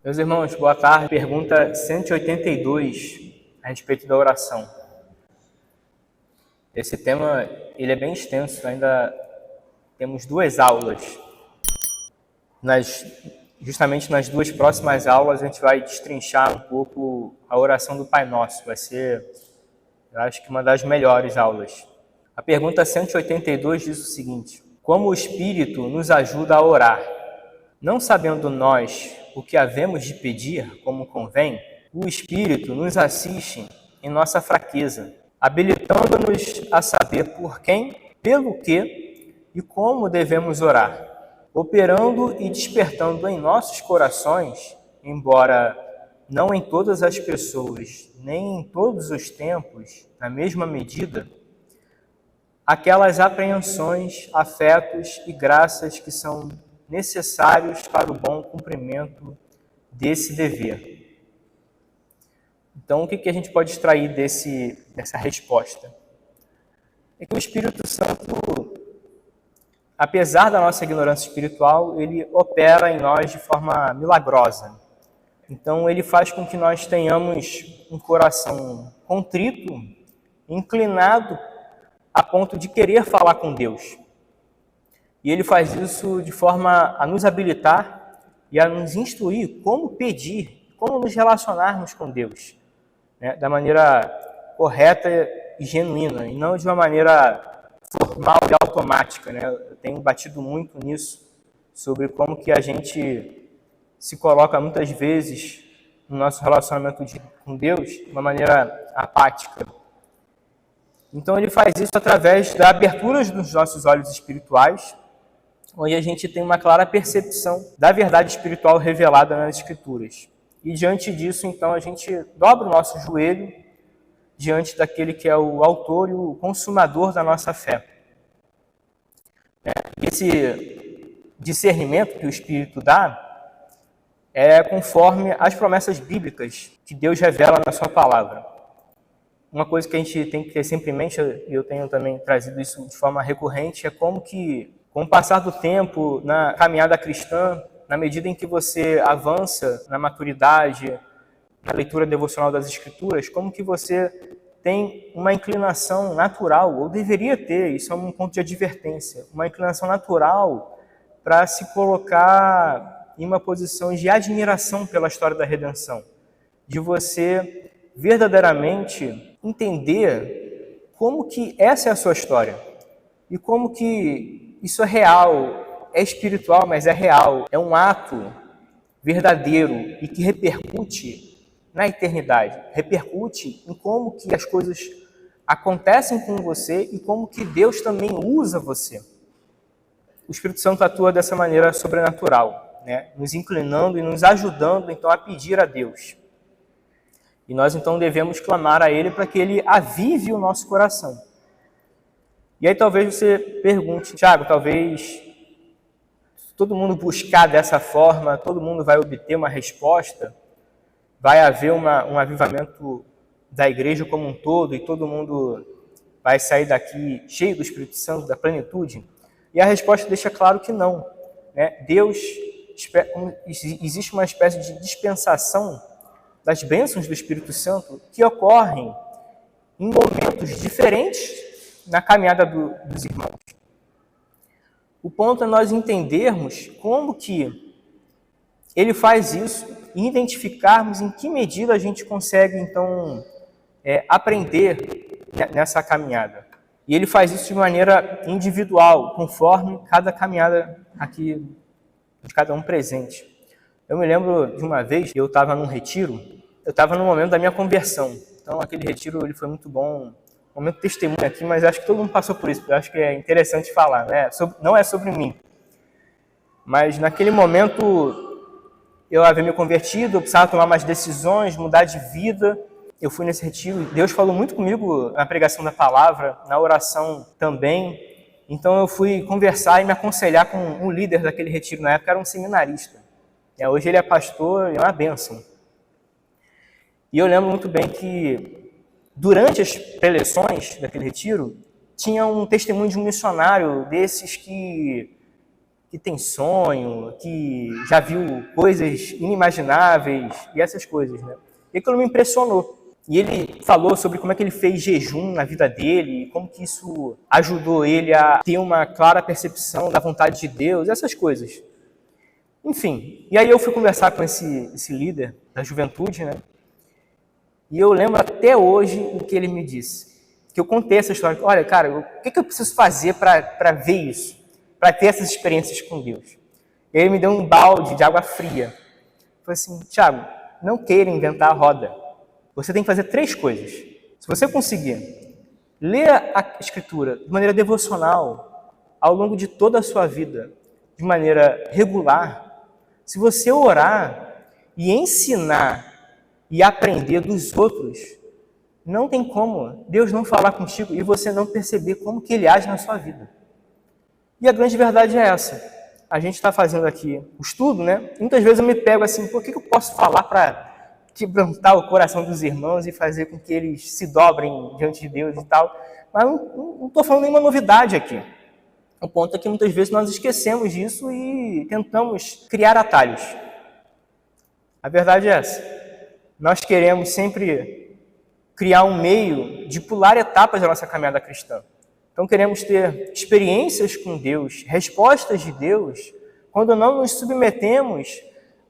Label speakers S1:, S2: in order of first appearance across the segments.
S1: Meus irmãos, boa tarde. Pergunta 182 a respeito da oração. Esse tema ele é bem extenso, ainda temos 2 aulas. Justamente nas 2 próximas aulas a gente vai destrinchar um pouco a oração do Pai Nosso. Vai ser, eu acho que uma das melhores aulas. A pergunta 182 diz o seguinte: como o Espírito nos ajuda a orar? Não sabendo nós o que havemos de pedir como convém, o Espírito nos assiste em nossa fraqueza, habilitando-nos a saber por quem, pelo que e como devemos orar, operando e despertando em nossos corações, embora não em todas as pessoas, nem em todos os tempos, na mesma medida, aquelas apreensões, afetos e graças que são necessários para o bom cumprimento desse dever. Então, o que a gente pode extrair dessa resposta? É que o Espírito Santo, apesar da nossa ignorância espiritual, ele opera em nós de forma milagrosa. Então, ele faz com que nós tenhamos um coração contrito, inclinado, a ponto de querer falar com Deus. E ele faz isso de forma a nos habilitar e a nos instruir como pedir, como nos relacionarmos com Deus, né? Da maneira correta e genuína, e não de uma maneira formal e automática, né? Eu tenho batido muito nisso, sobre como que a gente se coloca muitas vezes no nosso relacionamento com Deus de uma maneira apática. Então ele faz isso através da abertura dos nossos olhos espirituais, onde a gente tem uma clara percepção da verdade espiritual revelada nas Escrituras. E diante disso, então, a gente dobra o nosso joelho diante daquele que é o autor e o consumador da nossa fé. Esse discernimento que o Espírito dá é conforme as promessas bíblicas que Deus revela na sua palavra. Uma coisa que a gente tem que ter sempre em mente, e eu tenho também trazido isso de forma recorrente, é como que, com o passar do tempo, na caminhada cristã, na medida em que você avança na maturidade, na leitura devocional das Escrituras, como que você tem uma inclinação natural, ou deveria ter, isso é um ponto de advertência, uma inclinação natural para se colocar em uma posição de admiração pela história da redenção, de você verdadeiramente entender como que essa é a sua história e como que isso é real, é espiritual, mas é real, é um ato verdadeiro e que repercute na eternidade, repercute em como que as coisas acontecem com você e como que Deus também usa você. O Espírito Santo atua dessa maneira sobrenatural, né? Nos inclinando e nos ajudando então a pedir a Deus. E nós então devemos clamar a Ele para que Ele avive o nosso coração. E aí talvez você pergunte: Tiago, talvez se todo mundo buscar dessa forma, todo mundo vai obter uma resposta, vai haver um avivamento da igreja como um todo e todo mundo vai sair daqui cheio do Espírito Santo, da plenitude? E a resposta deixa claro que não, né? Existe uma espécie de dispensação das bênçãos do Espírito Santo que ocorrem em momentos diferentes na caminhada dos irmãos. O ponto é nós entendermos como que ele faz isso e identificarmos em que medida a gente consegue, então, aprender nessa caminhada. E ele faz isso de maneira individual, conforme cada caminhada aqui de cada um presente. Eu me lembro de uma vez que eu estava num retiro, eu estava no momento da minha conversão. Então, aquele retiro ele foi muito bom, um momento de testemunho aqui, mas acho que todo mundo passou por isso, porque eu acho que é interessante falar, né? Não é sobre mim. Mas naquele momento, eu havia me convertido, eu precisava tomar mais decisões, mudar de vida. Eu fui nesse retiro, Deus falou muito comigo na pregação da palavra, na oração também. Então eu fui conversar e me aconselhar com um líder daquele retiro, na época era um seminarista. Hoje ele é pastor e é uma bênção. E eu lembro muito bem que, durante as preleções daquele retiro, tinha um testemunho de um missionário desses que que tem sonho, que já viu coisas inimagináveis e essas coisas, né? E aquilo me impressionou. E ele falou sobre como é que ele fez jejum na vida dele, como que isso ajudou ele a ter uma clara percepção da vontade de Deus, essas coisas. Enfim, e aí eu fui conversar com esse líder da juventude, né? E eu lembro até hoje o que ele me disse. Que eu contei essa história. Olha, cara, o que eu preciso fazer para ver isso? Para ter essas experiências com Deus? E aí ele me deu um balde de água fria. Falei assim, Thiago, não queira inventar a roda. Você tem que fazer 3 coisas. Se você conseguir ler a Escritura de maneira devocional, ao longo de toda a sua vida, de maneira regular, se você orar e ensinar e aprender dos outros, não tem como Deus não falar contigo e você não perceber como que Ele age na sua vida. E a grande verdade é essa. A gente está fazendo aqui o estudo, né? Muitas vezes eu me pego assim, por que eu posso falar para quebrantar o coração dos irmãos e fazer com que eles se dobrem diante de Deus e tal? Mas não estou falando nenhuma novidade aqui. O ponto é que muitas vezes nós esquecemos disso e tentamos criar atalhos. A verdade é essa. Nós queremos sempre criar um meio de pular etapas da nossa caminhada cristã. Então queremos ter experiências com Deus, respostas de Deus, quando não nos submetemos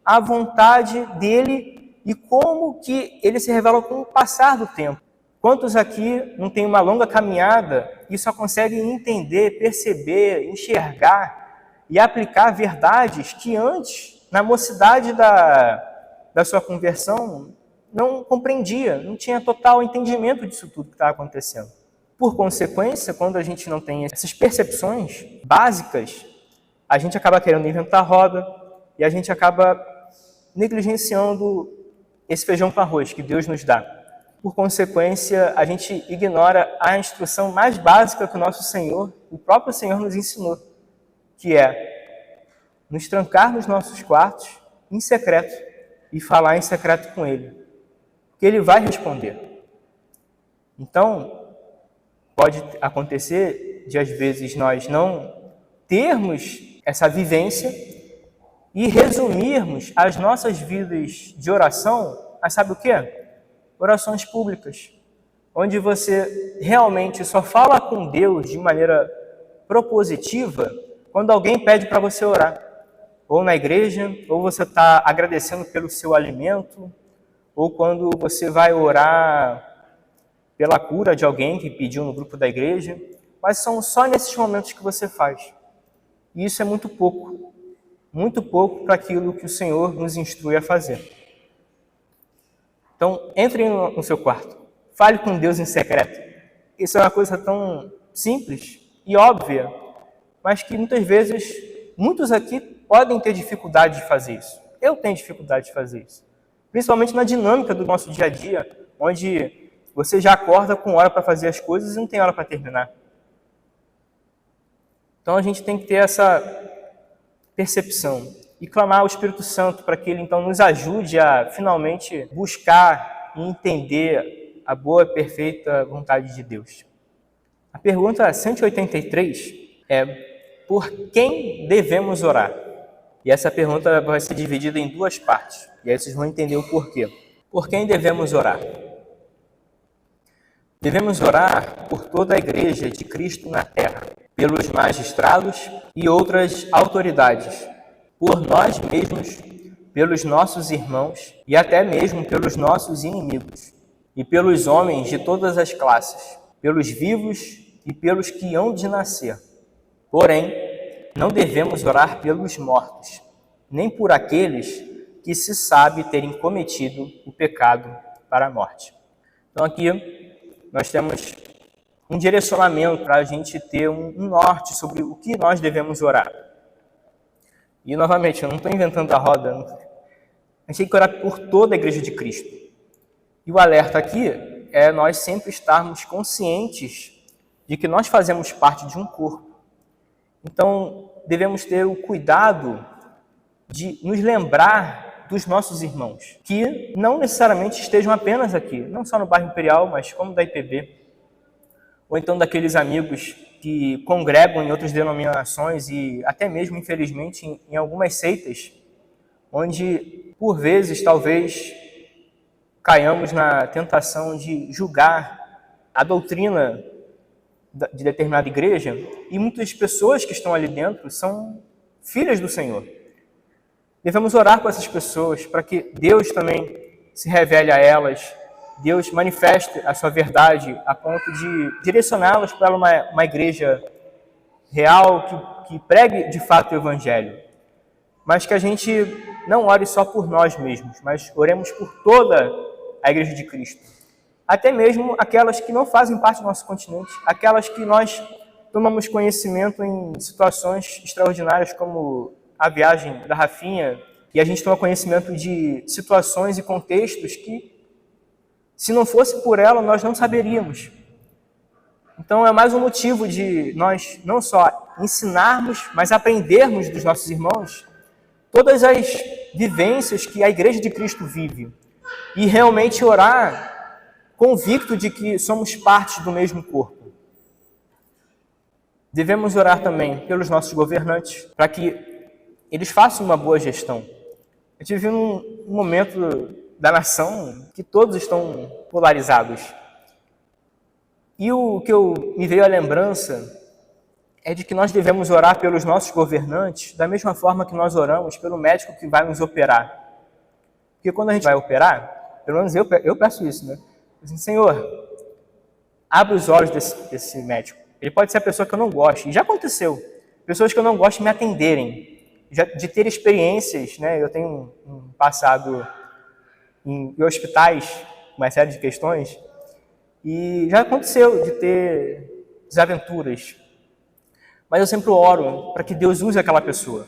S1: à vontade dele e como que ele se revela com o passar do tempo. Quantos aqui não têm uma longa caminhada e só conseguem entender, perceber, enxergar e aplicar verdades que antes, na mocidade da sua conversão, não compreendia, não tinha total entendimento disso tudo que estava acontecendo. Por consequência, quando a gente não tem essas percepções básicas, a gente acaba querendo inventar roda e a gente acaba negligenciando esse feijão com arroz que Deus nos dá. Por consequência, a gente ignora a instrução mais básica que o nosso Senhor, o próprio Senhor nos ensinou, que é nos trancar nos nossos quartos em secreto e falar em secreto com Ele, que Ele vai responder. Então, pode acontecer de às vezes nós não termos essa vivência e resumirmos as nossas vidas de oração a sabe o quê? Orações públicas, onde você realmente só fala com Deus de maneira propositiva quando alguém pede para você orar. Ou na igreja, ou você está agradecendo pelo seu alimento, ou quando você vai orar pela cura de alguém que pediu no grupo da igreja. Mas são só nesses momentos que você faz. E isso é muito pouco para aquilo que o Senhor nos instrui a fazer. Então, entre no seu quarto, fale com Deus em secreto. Isso é uma coisa tão simples e óbvia, mas que muitas vezes, muitos aqui podem ter dificuldade de fazer isso. Eu tenho dificuldade de fazer isso. Principalmente na dinâmica do nosso dia a dia, onde você já acorda com hora para fazer as coisas e não tem hora para terminar. Então, a gente tem que ter essa percepção e clamar ao Espírito Santo para que Ele, então, nos ajude a, finalmente, buscar e entender a boa e perfeita vontade de Deus. A pergunta 183 é: por quem devemos orar? E essa pergunta vai ser dividida em 2 partes. E aí vocês vão entender o porquê. Por quem devemos orar? Devemos orar por toda a Igreja de Cristo na Terra, pelos magistrados e outras autoridades, por nós mesmos, pelos nossos irmãos e até mesmo pelos nossos inimigos, e pelos homens de todas as classes, pelos vivos e pelos que hão de nascer. Porém, não devemos orar pelos mortos, nem por aqueles que se sabe terem cometido o pecado para a morte. Então aqui nós temos um direcionamento para a gente ter um norte sobre o que nós devemos orar. E, novamente, eu não estou inventando a roda. A gente tem que orar por toda a Igreja de Cristo. E o alerta aqui é nós sempre estarmos conscientes de que nós fazemos parte de um corpo. Então, devemos ter o cuidado de nos lembrar dos nossos irmãos, que não necessariamente estejam apenas aqui, não só no bairro Imperial, mas como da IPB, ou então daqueles amigos que congregam em outras denominações e até mesmo, infelizmente, em algumas seitas, onde, por vezes, talvez caiamos na tentação de julgar a doutrina de determinada igreja, e muitas pessoas que estão ali dentro são filhas do Senhor. Devemos orar por essas pessoas para que Deus também se revele a elas, Deus manifeste a sua verdade a ponto de direcioná-las para uma igreja real que pregue de fato o Evangelho. Mas que a gente não ore só por nós mesmos, mas oremos por toda a Igreja de Cristo. Até mesmo aquelas que não fazem parte do nosso continente, aquelas que nós tomamos conhecimento em situações extraordinárias, como a viagem da Rafinha, e a gente toma conhecimento de situações e contextos que, se não fosse por ela, nós não saberíamos. Então é mais um motivo de nós não só ensinarmos, mas aprendermos dos nossos irmãos todas as vivências que a Igreja de Cristo vive e realmente orar convicto de que somos parte do mesmo corpo. Devemos orar também pelos nossos governantes, para que eles façam uma boa gestão. A gente vive um momento da nação que todos estão polarizados. E o que me veio à lembrança é de que nós devemos orar pelos nossos governantes da mesma forma que nós oramos pelo médico que vai nos operar. Porque quando a gente vai operar, pelo menos eu peço isso, né? Assim, Senhor, abre os olhos desse médico. Ele pode ser a pessoa que eu não gosto. E já aconteceu. Pessoas que eu não gosto me atenderem. De ter experiências, né? Eu tenho um passado em hospitais, uma série de questões. E já aconteceu de ter desaventuras. Mas eu sempre oro para que Deus use aquela pessoa.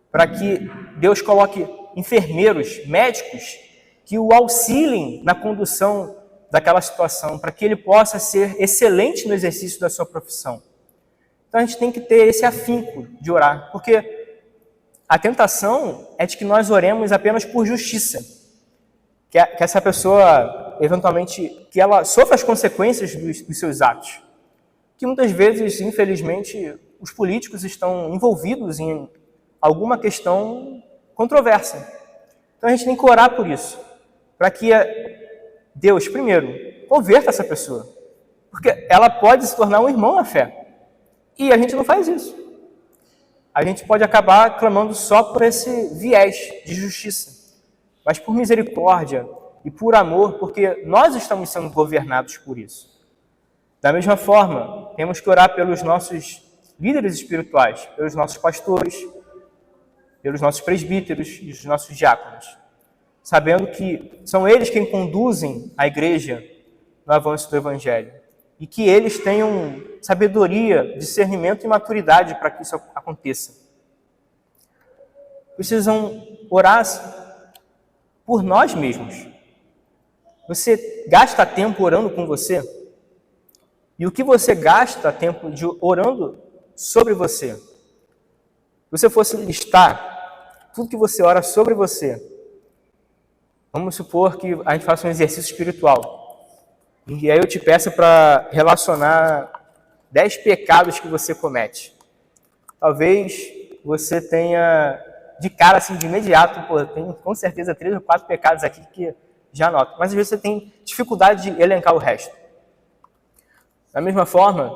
S1: Para que Deus coloque enfermeiros, médicos, que o auxiliem na condução daquela situação, para que ele possa ser excelente no exercício da sua profissão. Então a gente tem que ter esse afinco de orar, porque a tentação é de que nós oremos apenas por justiça, que essa pessoa, eventualmente, que ela sofra as consequências dos seus atos, que muitas vezes, infelizmente, os políticos estão envolvidos em alguma questão controversa. Então a gente tem que orar por isso, para que Deus, primeiro, converta essa pessoa, porque ela pode se tornar um irmão na fé, e a gente não faz isso. A gente pode acabar clamando só por esse viés de justiça, mas por misericórdia e por amor, porque nós estamos sendo governados por isso. Da mesma forma, temos que orar pelos nossos líderes espirituais, pelos nossos pastores, pelos nossos presbíteros e os nossos diáconos, sabendo que são eles quem conduzem a igreja no avanço do Evangelho e que eles tenham sabedoria, discernimento e maturidade para que isso aconteça. Precisam orar por nós mesmos. Você gasta tempo orando com você? E o que você gasta tempo orando sobre você? Se você fosse listar tudo que você ora sobre você, vamos supor que a gente faça um exercício espiritual. E aí eu te peço para relacionar 10 pecados que você comete. Talvez você tenha, de cara, assim, de imediato, eu tenho com certeza 3 ou 4 pecados aqui que já anoto. Mas às vezes você tem dificuldade de elencar o resto. Da mesma forma,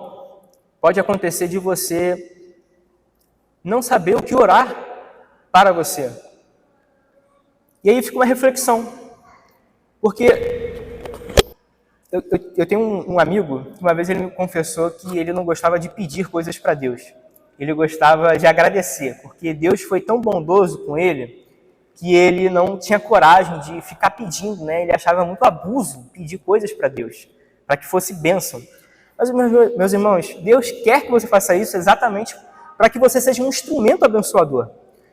S1: pode acontecer de você não saber o que orar para você. E aí fica uma reflexão. Porque eu tenho um amigo que uma vez ele me confessou que ele não gostava de pedir coisas para Deus. Ele gostava de agradecer, porque Deus foi tão bondoso com ele que ele não tinha coragem de ficar pedindo, né? Ele achava muito abuso pedir coisas para Deus, para que fosse bênção. Mas, meus irmãos, Deus quer que você faça isso exatamente para que você seja um instrumento abençoador.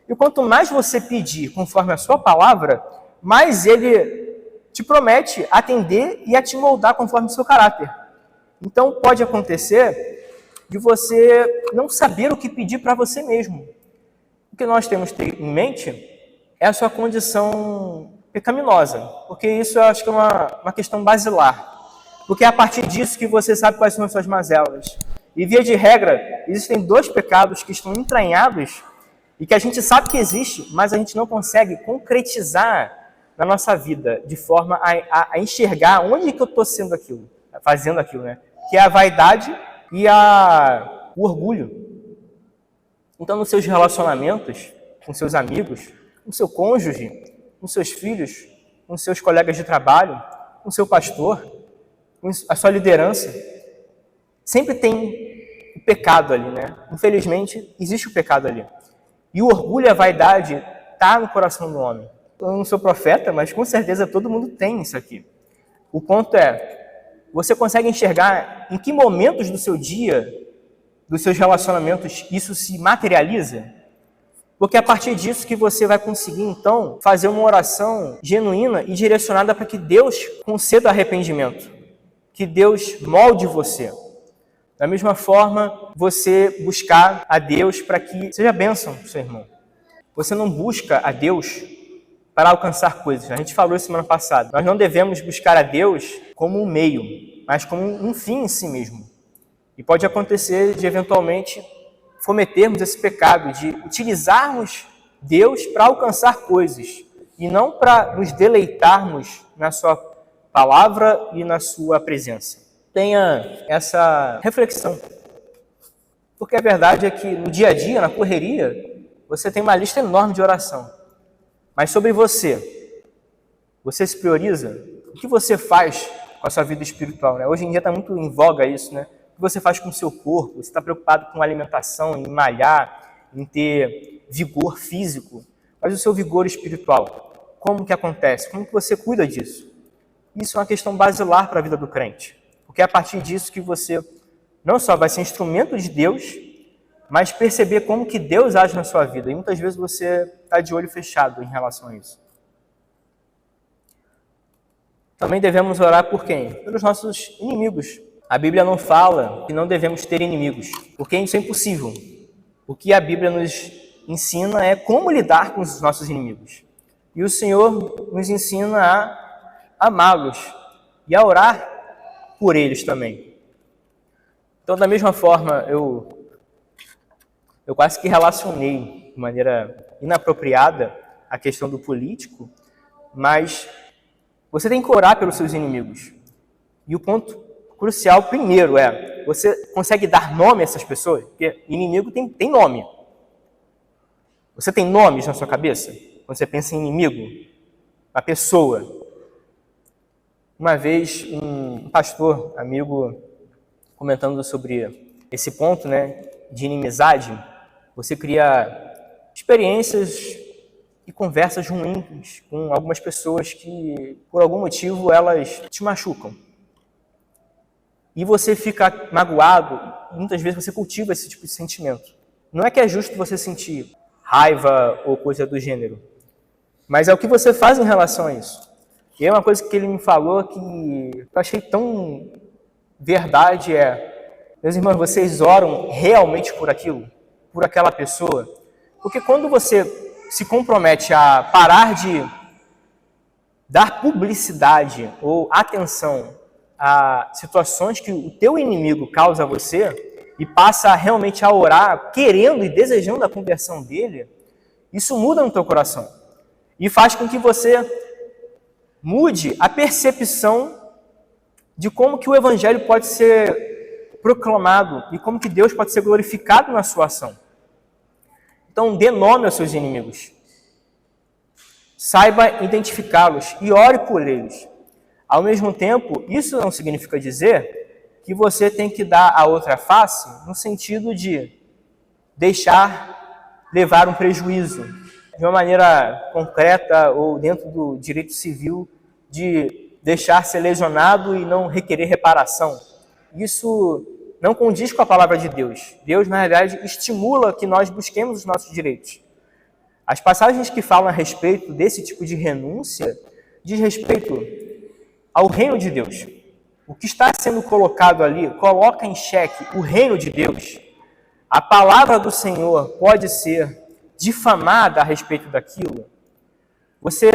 S1: E quanto mais você pedir conforme a sua palavra, mais Ele te promete atender e a te moldar conforme o seu caráter. Então, pode acontecer de você não saber o que pedir para você mesmo. O que nós temos que ter em mente é a sua condição pecaminosa, porque isso eu acho que é uma questão basilar. Porque é a partir disso que você sabe quais são as suas mazelas. E, via de regra, existem dois pecados que estão entranhados e que a gente sabe que existe, mas a gente não consegue concretizar na nossa vida de forma a enxergar onde que eu estou sendo aquilo, fazendo aquilo, né? Que é a vaidade e o orgulho. Então, nos seus relacionamentos, com seus amigos, com seu cônjuge, com seus filhos, com seus colegas de trabalho, com seu pastor, com a sua liderança, sempre tem o pecado ali, né? Infelizmente, existe o pecado ali. E o orgulho e a vaidade está no coração do homem. Eu não sou profeta, mas com certeza todo mundo tem isso aqui. O ponto é, você consegue enxergar em que momentos do seu dia, dos seus relacionamentos, isso se materializa? Porque é a partir disso que você vai conseguir, então, fazer uma oração genuína e direcionada para que Deus conceda arrependimento, que Deus molde você. Da mesma forma, você buscar a Deus para que seja bênção para o seu irmão. Você não busca a Deus para alcançar coisas. A gente falou isso semana passada. Nós não devemos buscar a Deus como um meio, mas como um fim em si mesmo. E pode acontecer de, eventualmente, cometermos esse pecado de utilizarmos Deus para alcançar coisas e não para nos deleitarmos na sua palavra e na sua presença. Tenha essa reflexão. Porque a verdade é que no dia a dia, na correria, você tem uma lista enorme de oração. Mas sobre você se prioriza? O que você faz com a sua vida espiritual? Né? Hoje em dia está muito em voga isso, né? O que você faz com o seu corpo? Você está preocupado com alimentação, em malhar, em ter vigor físico. Mas o seu vigor espiritual, como que acontece? Como que você cuida disso? Isso é uma questão basilar para a vida do crente. Porque é a partir disso que você não só vai ser instrumento de Deus, mas perceber como que Deus age na sua vida. E muitas vezes você está de olho fechado em relação a isso. Também devemos orar por quem? Pelos nossos inimigos. A Bíblia não fala que não devemos ter inimigos, porque isso é impossível. O que a Bíblia nos ensina é como lidar com os nossos inimigos. E o Senhor nos ensina a amá-los e a orar por eles também. Então, da mesma forma, eu quase que relacionei de maneira inapropriada a questão do político, mas você tem que orar pelos seus inimigos. E o ponto crucial, primeiro, é, você consegue dar nome a essas pessoas? Porque inimigo tem nome. Você tem nomes na sua cabeça? Quando você pensa em inimigo, a pessoa. Uma vez, um pastor, amigo, comentando sobre esse ponto, né, de inimizade, você cria experiências e conversas ruins com algumas pessoas que, por algum motivo, elas te machucam. E você fica magoado, e muitas vezes você cultiva esse tipo de sentimento. Não é que é justo você sentir raiva ou coisa do gênero, mas é o que você faz em relação a isso. E é uma coisa que ele me falou que eu achei tão verdade, meus irmãos, vocês oram realmente por aquilo? Por aquela pessoa? Porque quando você se compromete a parar de dar publicidade ou atenção a situações que o teu inimigo causa a você e passa realmente a orar querendo e desejando a conversão dele, isso muda no teu coração e faz com que você mude a percepção de como que o evangelho pode ser proclamado e como que Deus pode ser glorificado na sua ação. Então, dê nome aos seus inimigos. Saiba identificá-los e ore por eles. Ao mesmo tempo, isso não significa dizer que você tem que dar a outra face no sentido de deixar levar um prejuízo de uma maneira concreta ou dentro do direito civil de deixar ser lesionado e não requerer reparação. Isso não condiz com a palavra de Deus. Deus, na realidade, estimula que nós busquemos os nossos direitos. As passagens que falam a respeito desse tipo de renúncia diz respeito ao reino de Deus. O que está sendo colocado ali coloca em xeque o reino de Deus. A palavra do Senhor pode ser difamada a respeito daquilo. Você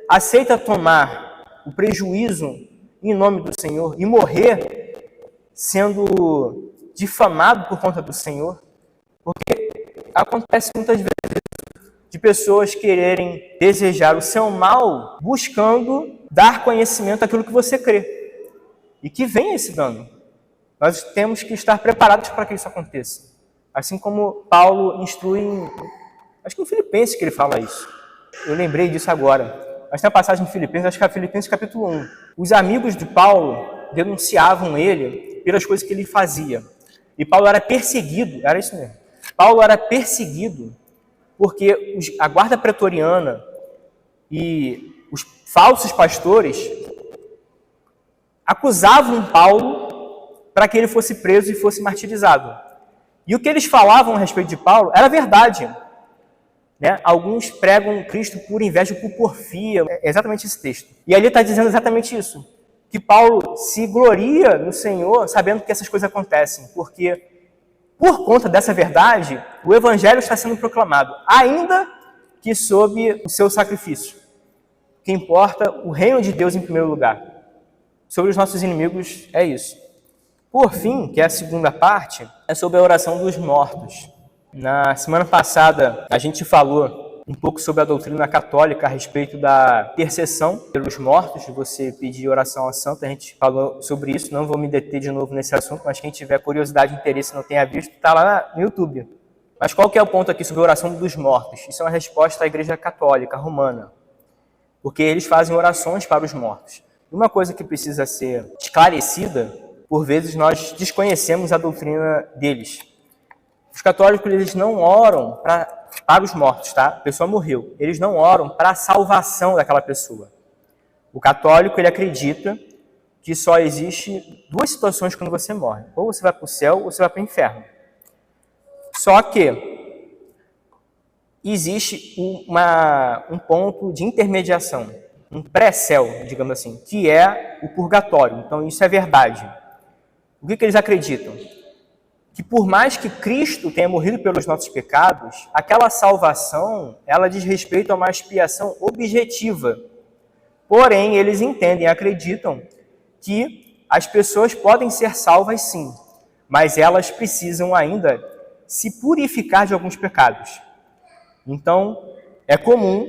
S1: aceita tomar o prejuízo em nome do Senhor e morrer sendo difamado por conta do Senhor? Porque acontece muitas vezes de pessoas quererem desejar o seu mal, buscando dar conhecimento daquilo que você crê. E que venha esse dano. Nós temos que estar preparados para que isso aconteça. Assim como Paulo instrui, acho que em Filipenses que ele fala isso. Eu lembrei disso agora. Mas tem uma passagem em Filipenses, acho que é Filipenses capítulo 1. Os amigos de Paulo denunciavam ele pelas coisas que ele fazia. E Paulo era perseguido, era isso mesmo. Paulo era perseguido porque a guarda pretoriana e os falsos pastores acusavam Paulo para que ele fosse preso e fosse martirizado. E o que eles falavam a respeito de Paulo era verdade. Né? Alguns pregam Cristo por inveja, por porfia. É exatamente esse texto. E ali está dizendo exatamente isso. Que Paulo se gloria no Senhor sabendo que essas coisas acontecem. Porque, por conta dessa verdade, o Evangelho está sendo proclamado, ainda que sob o seu sacrifício. O que importa, o reino de Deus em primeiro lugar. Sobre os nossos inimigos, é isso. Por fim, que é a segunda parte, é sobre a oração dos mortos. Na semana passada, a gente falou um pouco sobre a doutrina católica a respeito da intercessão pelos mortos, de você pedir oração à santa. A gente falou sobre isso, não vou me deter de novo nesse assunto, mas quem tiver curiosidade e interesse não tenha visto, está lá no YouTube. Mas qual que é o ponto aqui sobre a oração dos mortos? Isso é uma resposta à Igreja Católica Romana, porque eles fazem orações para os mortos. Uma coisa que precisa ser esclarecida, por vezes nós desconhecemos a doutrina deles. Os católicos, eles não oram para os mortos, tá? A pessoa morreu. Eles não oram para a salvação daquela pessoa. O católico, ele acredita que só existe duas situações quando você morre. Ou você vai para o céu, ou você vai para o inferno. Só que existe um ponto de intermediação, um pré-céu, digamos assim, que é o purgatório. Então, isso é verdade. O que eles acreditam? Que por mais que Cristo tenha morrido pelos nossos pecados, aquela salvação, ela diz respeito a uma expiação objetiva. Porém, eles entendem e acreditam que as pessoas podem ser salvas sim, mas elas precisam ainda se purificar de alguns pecados. Então, é comum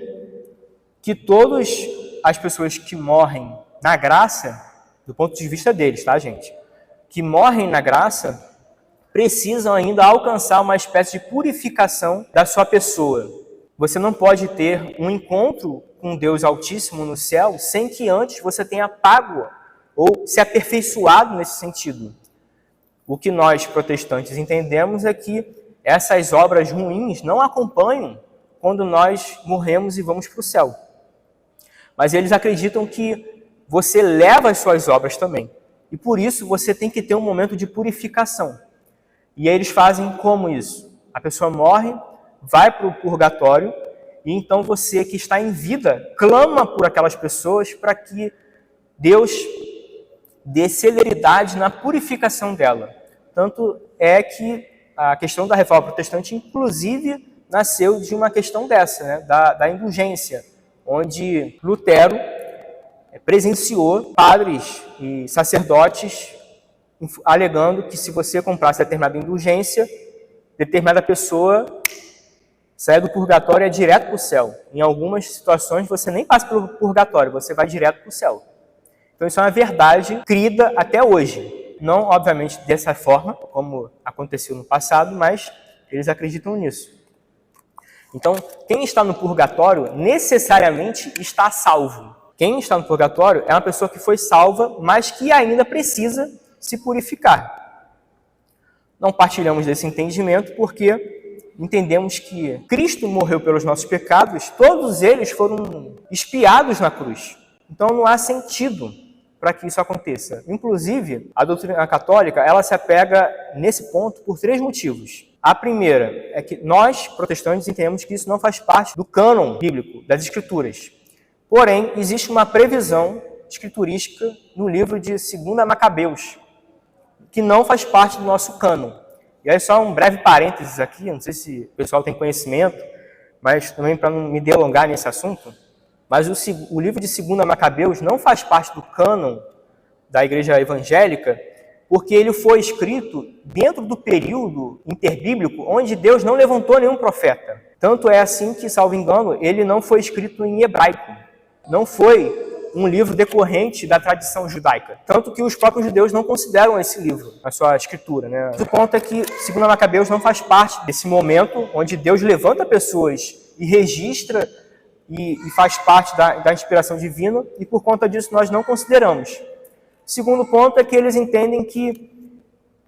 S1: que todas as pessoas que morrem na graça, do ponto de vista deles, tá, gente? Que morrem na graça, precisam ainda alcançar uma espécie de purificação da sua pessoa. Você não pode ter um encontro com Deus Altíssimo no céu sem que antes você tenha pago ou se aperfeiçoado nesse sentido. O que nós, protestantes, entendemos é que essas obras ruins não acompanham quando nós morremos e vamos para o céu. Mas eles acreditam que você leva as suas obras também. E por isso você tem que ter um momento de purificação. E aí eles fazem como isso? A pessoa morre, vai para o purgatório, e então você que está em vida, clama por aquelas pessoas para que Deus dê celeridade na purificação dela. Tanto é que a questão da reforma protestante, inclusive, nasceu de uma questão dessa, né? da indulgência, onde Lutero presenciou padres e sacerdotes alegando que se você comprasse determinada indulgência, determinada pessoa sai do purgatório e é direto para o céu. Em algumas situações você nem passa pelo purgatório, você vai direto para o céu. Então isso é uma verdade crida até hoje. Não, obviamente, dessa forma, como aconteceu no passado, mas eles acreditam nisso. Então, quem está no purgatório necessariamente está salvo. Quem está no purgatório é uma pessoa que foi salva, mas que ainda precisa se purificar. Não partilhamos desse entendimento porque entendemos que Cristo morreu pelos nossos pecados, todos eles foram expiados na cruz. Então não há sentido para que isso aconteça. Inclusive, a doutrina católica, ela se apega nesse ponto por 3 motivos. A primeira é que nós, protestantes, entendemos que isso não faz parte do cânon bíblico, das Escrituras. Porém, existe uma previsão escriturística no livro de 2 Macabeus, que não faz parte do nosso cânon. E aí só um breve parênteses aqui, não sei se o pessoal tem conhecimento, mas também para não me delongar nesse assunto, mas o livro de 2 Macabeus não faz parte do cânon da igreja evangélica, porque ele foi escrito dentro do período interbíblico onde Deus não levantou nenhum profeta. Tanto é assim que, salvo engano, ele não foi escrito em hebraico. Não foi um livro decorrente da tradição judaica. Tanto que os próprios judeus não consideram esse livro na sua escritura, né? O ponto é que, segundo Macabeus, não faz parte desse momento onde Deus levanta pessoas e registra e faz parte da inspiração divina, e por conta disso nós não consideramos. O segundo ponto é que eles entendem que,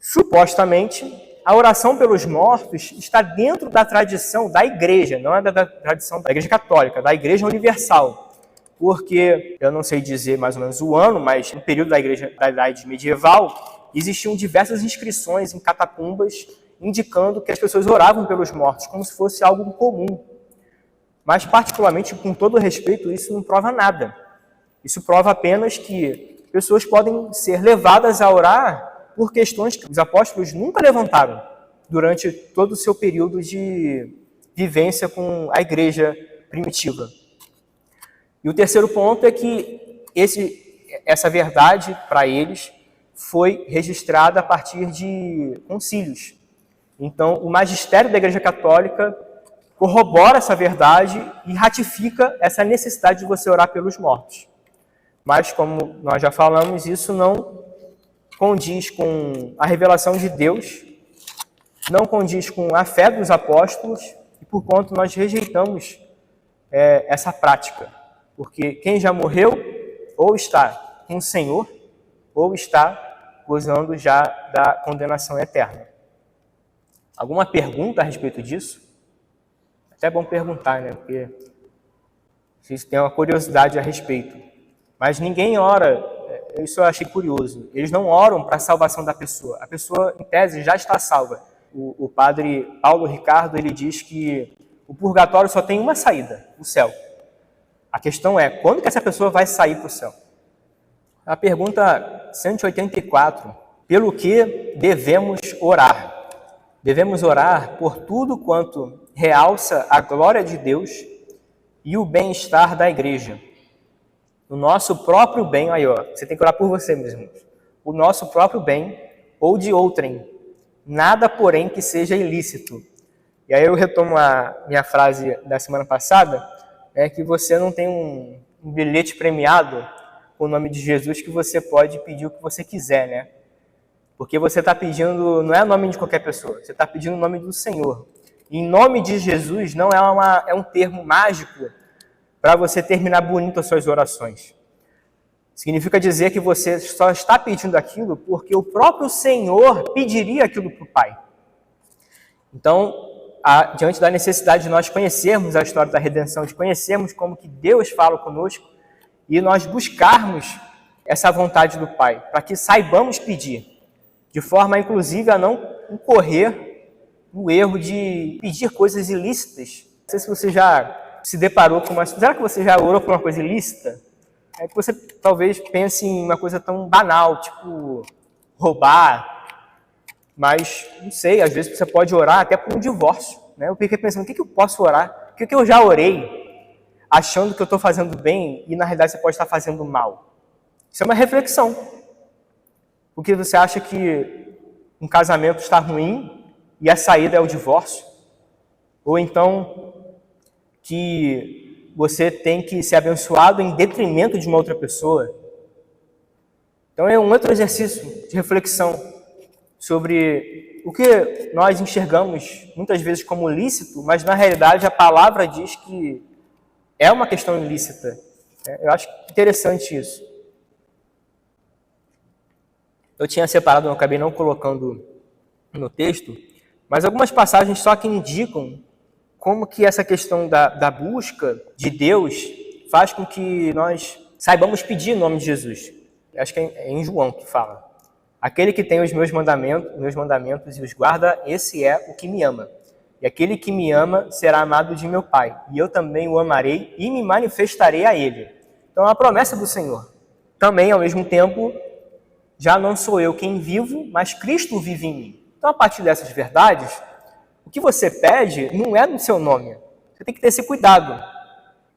S1: supostamente, a oração pelos mortos está dentro da tradição da igreja, não é da tradição da igreja católica, da igreja universal. Porque, eu não sei dizer mais ou menos o ano, mas no período da igreja da idade medieval, existiam diversas inscrições em catacumbas indicando que as pessoas oravam pelos mortos, como se fosse algo comum. Mas, particularmente, com todo respeito, isso não prova nada. Isso prova apenas que pessoas podem ser levadas a orar por questões que os apóstolos nunca levantaram durante todo o seu período de vivência com a igreja primitiva. E o terceiro ponto é que essa verdade, para eles, foi registrada a partir de concílios. Então, o magistério da Igreja Católica corrobora essa verdade e ratifica essa necessidade de você orar pelos mortos. Mas, como nós já falamos, isso não condiz com a revelação de Deus, não condiz com a fé dos apóstolos, e por conta nós rejeitamos essa prática. Porque quem já morreu, ou está com o Senhor, ou está gozando já da condenação eterna. Alguma pergunta a respeito disso? Até é bom perguntar, né? Porque vocês têm uma curiosidade a respeito. Mas ninguém ora, isso eu achei curioso, eles não oram para a salvação da pessoa. A pessoa, em tese, já está salva. O padre Paulo Ricardo, ele diz que o purgatório só tem uma saída, o céu. A questão é, quando que essa pessoa vai sair para o céu? A pergunta 184, pelo que devemos orar? Devemos orar por tudo quanto realça a glória de Deus e o bem-estar da igreja. O nosso próprio bem, aí ó, você tem que orar por você mesmo. O nosso próprio bem ou de outrem, nada porém que seja ilícito. E aí eu retomo a minha frase da semana passada, que você não tem um bilhete premiado com o nome de Jesus que você pode pedir o que você quiser, né? Porque você está pedindo, não é o nome de qualquer pessoa, você está pedindo o nome do Senhor. E em nome de Jesus não é um termo mágico para você terminar bonito as suas orações. Significa dizer que você só está pedindo aquilo porque o próprio Senhor pediria aquilo para o Pai. Então, diante da necessidade de nós conhecermos a história da redenção, de conhecermos como que Deus fala conosco e nós buscarmos essa vontade do Pai, para que saibamos pedir, de forma, inclusive, a não incorrer no erro de pedir coisas ilícitas. Não sei se você já se deparou com uma... Será que você já orou por uma coisa ilícita? É que você talvez pense em uma coisa tão banal, tipo roubar. Mas, não sei, às vezes você pode orar até por um divórcio, né? Eu fiquei pensando, o que eu posso orar? O que eu já orei, achando que eu estou fazendo bem, e na realidade você pode estar fazendo mal? Isso é uma reflexão. Porque você acha que um casamento está ruim e a saída é o divórcio? Ou então que você tem que ser abençoado em detrimento de uma outra pessoa? Então é um outro exercício de reflexão sobre o que nós enxergamos muitas vezes como lícito, mas na realidade a palavra diz que é uma questão ilícita. Eu acho interessante isso. Eu tinha separado, eu acabei não colocando no texto, mas algumas passagens só que indicam como que essa questão da busca de Deus faz com que nós saibamos pedir em nome de Jesus. Acho que é em João que fala. Aquele que tem os meus mandamentos e os guarda, esse é o que me ama. E aquele que me ama será amado de meu Pai. E eu também o amarei e me manifestarei a ele. Então é uma promessa do Senhor. Também, ao mesmo tempo, já não sou eu quem vivo, mas Cristo vive em mim. Então, a partir dessas verdades, o que você pede não é no seu nome. Você tem que ter esse cuidado.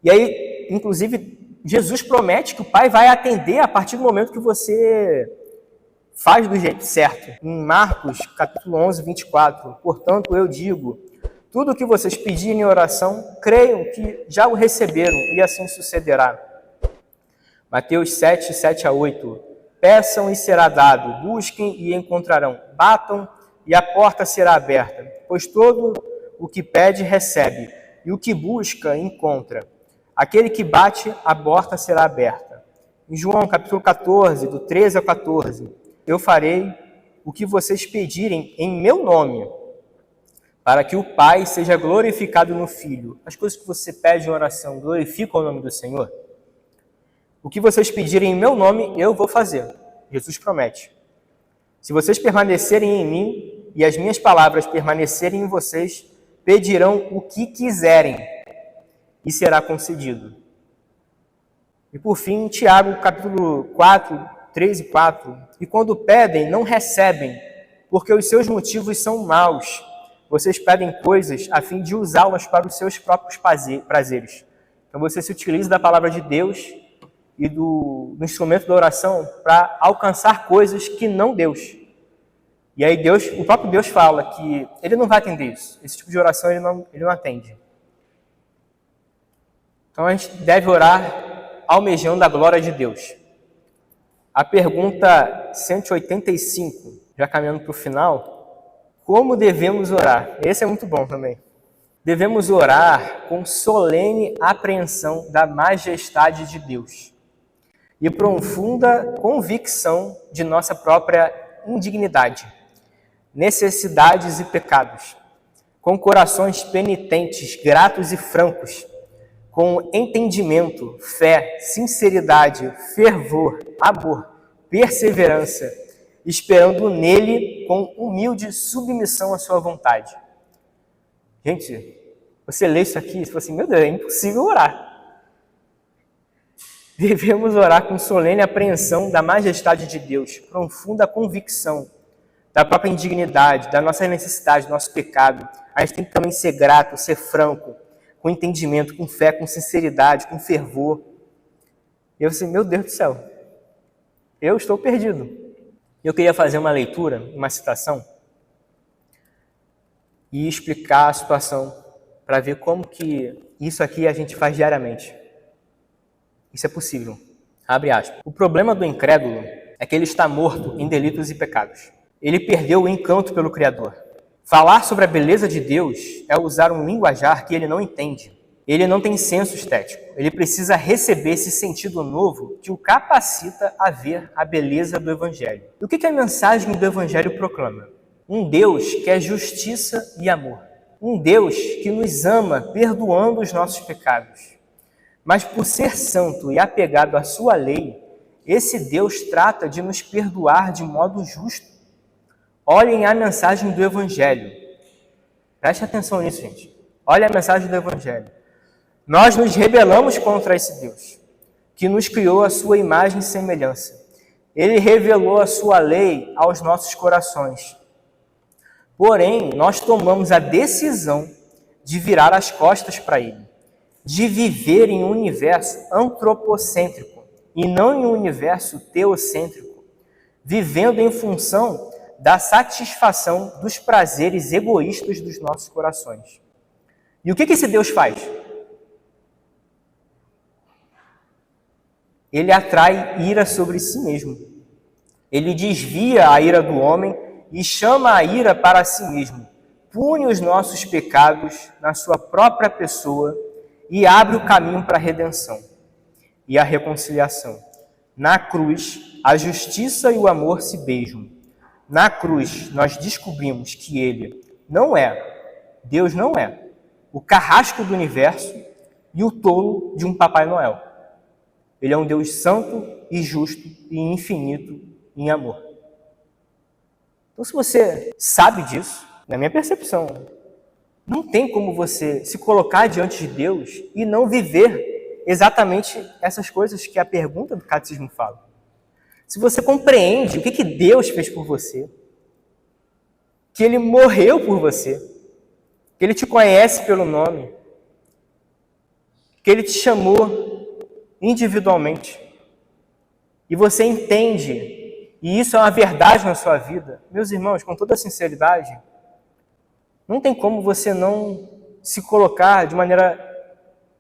S1: E aí, inclusive, Jesus promete que o Pai vai atender a partir do momento que você faz do jeito certo. Em Marcos, capítulo 11, 24, portanto, eu digo, tudo o que vocês pedirem em oração, creiam que já o receberam, e assim sucederá. Mateus 7, 7-8, peçam e será dado, busquem e encontrarão, batam e a porta será aberta, pois todo o que pede recebe, e o que busca encontra. Aquele que bate, a porta será aberta. Em João capítulo 14, do 13 ao 14, eu farei o que vocês pedirem em meu nome, para que o Pai seja glorificado no Filho. As coisas que você pede em oração glorificam o nome do Senhor? O que vocês pedirem em meu nome, eu vou fazer. Jesus promete. Se vocês permanecerem em mim e as minhas palavras permanecerem em vocês, pedirão o que quiserem e será concedido. E por fim, Tiago, capítulo 4, 3 e 4. E quando pedem, não recebem, porque os seus motivos são maus. Vocês pedem coisas a fim de usá-las para os seus próprios prazeres. Então você se utiliza da palavra de Deus e do instrumento da oração para alcançar coisas que não Deus. E aí o próprio Deus fala que ele não vai atender isso. Esse tipo de oração ele não atende. Então a gente deve orar almejando a glória de Deus. A pergunta 185, já caminhando para o final, como devemos orar? Esse é muito bom também. Devemos orar com solene apreensão da majestade de Deus e profunda convicção de nossa própria indignidade, necessidades e pecados, com corações penitentes, gratos e francos, com entendimento, fé, sinceridade, fervor, amor, perseverança, esperando nele com humilde submissão à sua vontade. Gente, você lê isso aqui e fala assim, meu Deus, é impossível orar. Devemos orar com solene apreensão da majestade de Deus, profunda convicção da própria indignidade, da nossa necessidade, do nosso pecado. A gente tem que também ser grato, ser franco, com entendimento, com fé, com sinceridade, com fervor. E eu assim, meu Deus do céu, eu estou perdido. Eu queria fazer uma leitura, uma citação, e explicar a situação, para ver como que isso aqui a gente faz diariamente. Isso é possível. Abre aspas. O problema do incrédulo é que ele está morto em delitos e pecados. Ele perdeu o encanto pelo Criador. Falar sobre a beleza de Deus é usar um linguajar que ele não entende. Ele não tem senso estético. Ele precisa receber esse sentido novo que o capacita a ver a beleza do Evangelho. E o que a mensagem do Evangelho proclama? Um Deus que é justiça e amor. Um Deus que nos ama perdoando os nossos pecados. Mas por ser santo e apegado à sua lei, esse Deus trata de nos perdoar de modo justo. Olhem a mensagem do Evangelho. Preste atenção nisso, gente. Olha a mensagem do Evangelho. Nós nos rebelamos contra esse Deus, que nos criou a sua imagem e semelhança. Ele revelou a sua lei aos nossos corações. Porém, nós tomamos a decisão de virar as costas para ele, de viver em um universo antropocêntrico e não em um universo teocêntrico, vivendo em função da satisfação dos prazeres egoístas dos nossos corações. E o que esse Deus faz? Ele atrai ira sobre si mesmo. Ele desvia a ira do homem e chama a ira para si mesmo. Pune os nossos pecados na sua própria pessoa e abre o caminho para a redenção e a reconciliação. Na cruz, a justiça e o amor se beijam. Na cruz, nós descobrimos que ele não é, Deus não é, o carrasco do universo e o tolo de um Papai Noel. Ele é um Deus santo e justo e infinito em amor. Então, se você sabe disso, na minha percepção, não tem como você se colocar diante de Deus e não viver exatamente essas coisas que a pergunta do catecismo fala. Se você compreende o que Deus fez por você, que Ele morreu por você, que Ele te conhece pelo nome, que Ele te chamou individualmente, e você entende e isso é uma verdade na sua vida, meus irmãos, com toda sinceridade, não tem como você não se colocar de maneira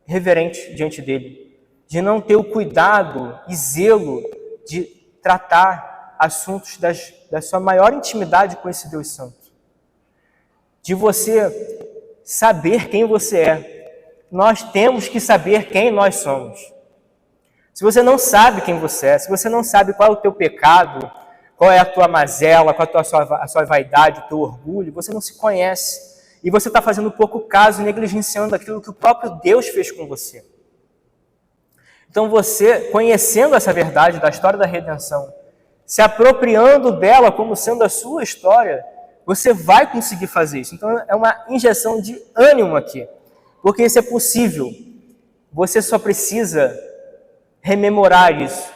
S1: reverente diante dele, de não ter o cuidado e zelo de tratar assuntos da sua maior intimidade com esse Deus Santo, de você saber quem você é. Nós temos que saber quem nós somos. Se você não sabe quem você é, se você não sabe qual é o teu pecado, qual é a tua mazela, qual é a sua vaidade, o teu orgulho, você não se conhece. E você está fazendo pouco caso, negligenciando aquilo que o próprio Deus fez com você. Então você, conhecendo essa verdade da história da redenção, se apropriando dela como sendo a sua história, você vai conseguir fazer isso. Então é uma injeção de ânimo aqui, porque isso é possível. Você só precisa rememorar isso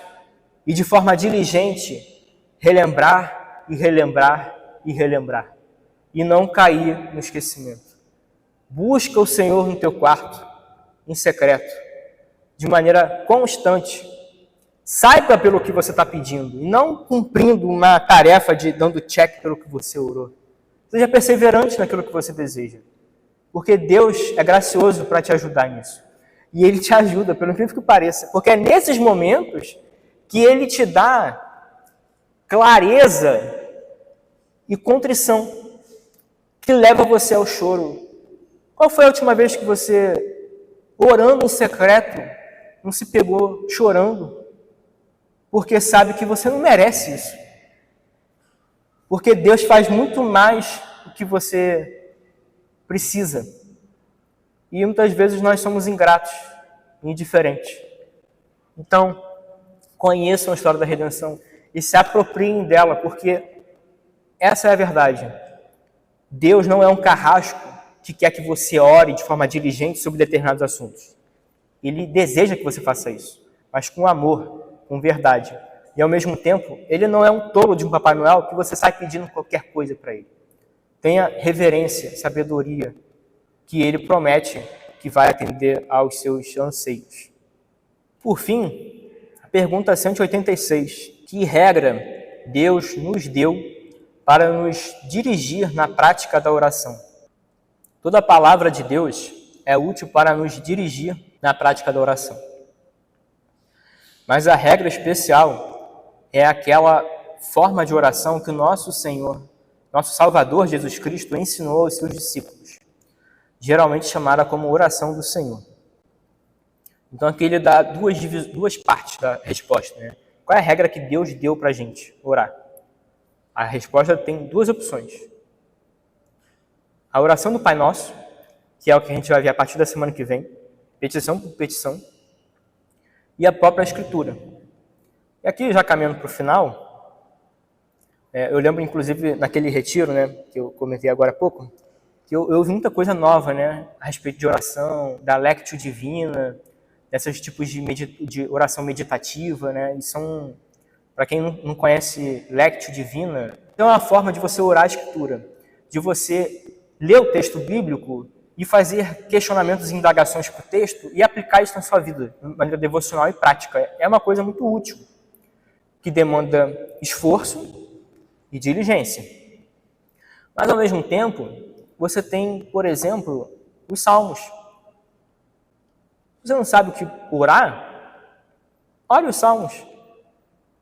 S1: e de forma diligente relembrar e relembrar e relembrar e não cair no esquecimento. Busca o Senhor no teu quarto, em secreto, de maneira constante. Saiba pelo que você está pedindo e não cumprindo uma tarefa de dando check pelo que você orou. Seja perseverante naquilo que você deseja, porque Deus é gracioso para te ajudar nisso. E Ele te ajuda, pelo incrível que pareça, porque é nesses momentos que Ele te dá clareza e contrição, que leva você ao choro. Qual foi a última vez que você, orando em secreto, não se pegou chorando? Porque sabe que você não merece isso. Porque Deus faz muito mais do que você precisa. E muitas vezes nós somos ingratos, indiferentes. Então, conheçam a história da redenção e se apropriem dela, porque essa é a verdade. Deus não é um carrasco que quer que você ore de forma diligente sobre determinados assuntos. Ele deseja que você faça isso, mas com amor, com verdade. E ao mesmo tempo, Ele não é um tolo de um Papai Noel que você sai pedindo qualquer coisa para Ele. Tenha reverência, sabedoria, que Ele promete que vai atender aos seus anseios. Por fim, a pergunta 186. Que regra Deus nos deu para nos dirigir na prática da oração? Toda a palavra de Deus é útil para nos dirigir na prática da oração. Mas a regra especial é aquela forma de oração que o nosso Senhor, nosso Salvador Jesus Cristo, ensinou aos seus discípulos, geralmente chamada como oração do Senhor. Então aqui ele dá duas partes da resposta, né? Qual é a regra que Deus deu para a gente orar? A resposta tem duas opções. A oração do Pai Nosso, que é o que a gente vai ver a partir da semana que vem, petição por petição, e a própria Escritura. E aqui, já caminhando para o final, eu lembro, inclusive, naquele retiro, né, que eu comentei agora há pouco, que eu vi muita coisa nova, né, a respeito de oração, da Lectio Divina, desses tipos de oração meditativa, né, e são, para quem não conhece Lectio Divina, é uma forma de você orar a Escritura, de você ler o texto bíblico e fazer questionamentos e indagações para o texto e aplicar isso na sua vida, de maneira devocional e prática. É uma coisa muito útil, que demanda esforço e diligência. Mas, ao mesmo tempo, você tem, por exemplo, os Salmos. Você não sabe o que orar? Olha os Salmos.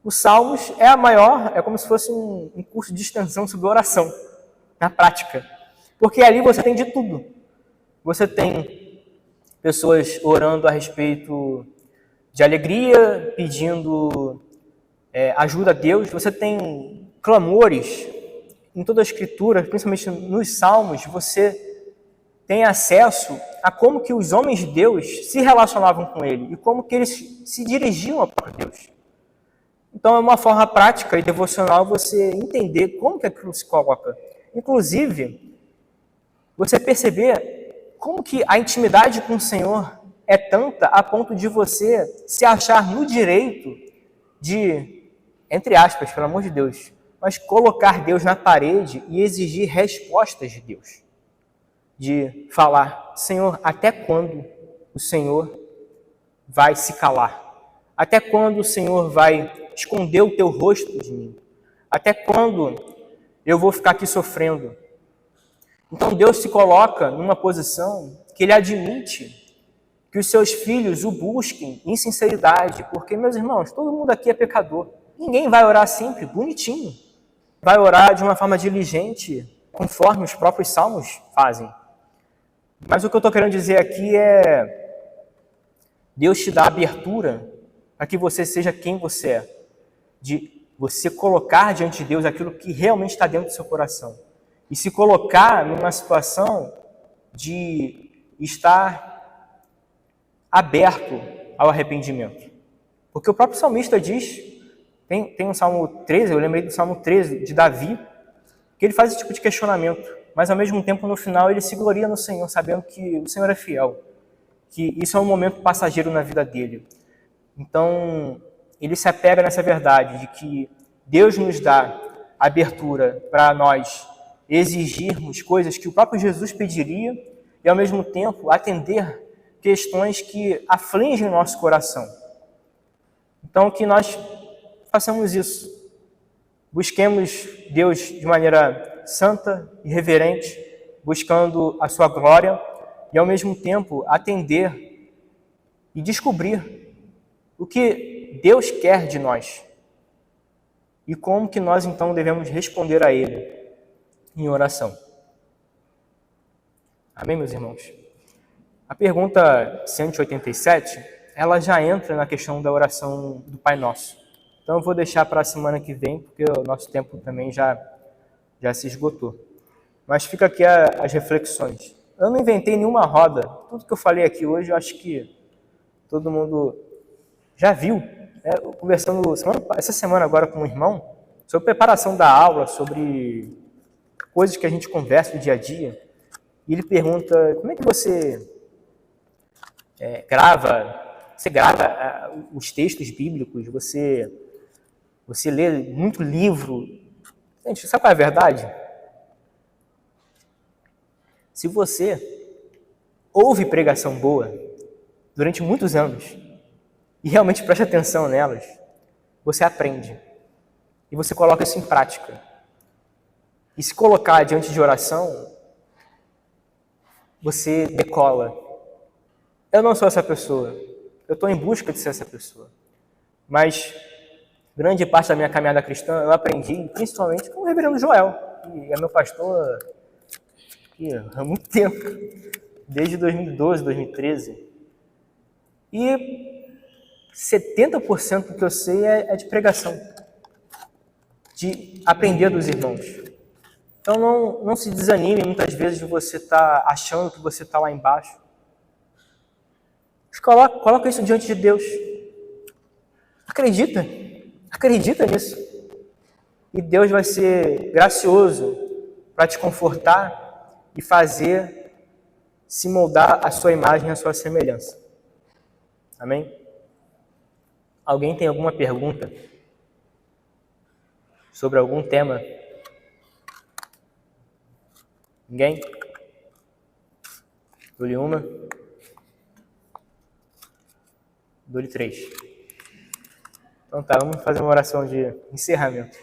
S1: Os Salmos é como se fosse um curso de extensão sobre oração, na prática. Porque ali você tem de tudo. Você tem pessoas orando a respeito de alegria, pedindo ajuda a Deus. Você tem clamores em toda a Escritura, principalmente nos Salmos. Você tem acesso a como que os homens de Deus se relacionavam com Ele e como que eles se dirigiam ao próprio Deus. Então, é uma forma prática e devocional você entender como que aquilo se coloca. Inclusive, você perceber como que a intimidade com o Senhor é tanta a ponto de você se achar no direito de, entre aspas, pelo amor de Deus, mas colocar Deus na parede e exigir respostas de Deus. De falar, Senhor, até quando o Senhor vai se calar? Até quando o Senhor vai esconder o teu rosto de mim? Até quando eu vou ficar aqui sofrendo? Então Deus se coloca numa posição que Ele admite que os seus filhos o busquem em sinceridade, porque, meus irmãos, todo mundo aqui é pecador. Ninguém vai orar sempre bonitinho. Vai orar de uma forma diligente, conforme os próprios salmos fazem. Mas o que eu estou querendo dizer aqui é: Deus te dá abertura para que você seja quem você é. De você colocar diante de Deus aquilo que realmente está dentro do seu coração. E se colocar numa situação de estar aberto ao arrependimento. Porque o próprio salmista diz, tem um Salmo 13, eu lembrei do Salmo 13, de Davi, que ele faz esse tipo de questionamento, mas ao mesmo tempo, no final, ele se gloria no Senhor, sabendo que o Senhor é fiel, que isso é um momento passageiro na vida dele. Então, ele se apega nessa verdade de que Deus nos dá abertura para nós exigirmos coisas que o próprio Jesus pediria e, ao mesmo tempo, atender questões que afligem o nosso coração. Então, que nós façamos isso. Busquemos Deus de maneira santa e reverente, buscando a sua glória e, ao mesmo tempo, atender e descobrir o que Deus quer de nós e como que nós, então, devemos responder a Ele em oração. Amém, meus irmãos? A pergunta 187, ela já entra na questão da oração do Pai Nosso. Então eu vou deixar para a semana que vem, porque o nosso tempo também já se esgotou. Mas fica aqui as reflexões. Eu não inventei nenhuma roda. Tudo que eu falei aqui hoje, eu acho que todo mundo já viu. Conversando essa semana agora com um irmão, sobre preparação da aula, sobre coisas que a gente conversa no dia a dia. E ele pergunta, como é que você grava os textos bíblicos, você lê muito livro. Gente, sabe qual é a verdade? Se você ouve pregação boa durante muitos anos e realmente presta atenção nelas, você aprende e você coloca isso em prática. E se colocar diante de oração, você decola. Eu não sou essa pessoa. Eu estou em busca de ser essa pessoa. Mas grande parte da minha caminhada cristã eu aprendi, principalmente com o reverendo Joel, que é meu pastor há muito tempo, desde 2012, 2013. E 70% do que eu sei é de pregação, de aprender dos irmãos. Então não se desanime muitas vezes de você estar achando que você está lá embaixo. Coloca isso diante de Deus. Acredita nisso. E Deus vai ser gracioso para te confortar e fazer se moldar a sua imagem, a sua semelhança. Amém? Alguém tem alguma pergunta sobre algum tema? Ninguém? Dou-lhe uma. Dou-lhe 3. Então tá, vamos fazer uma oração de encerramento.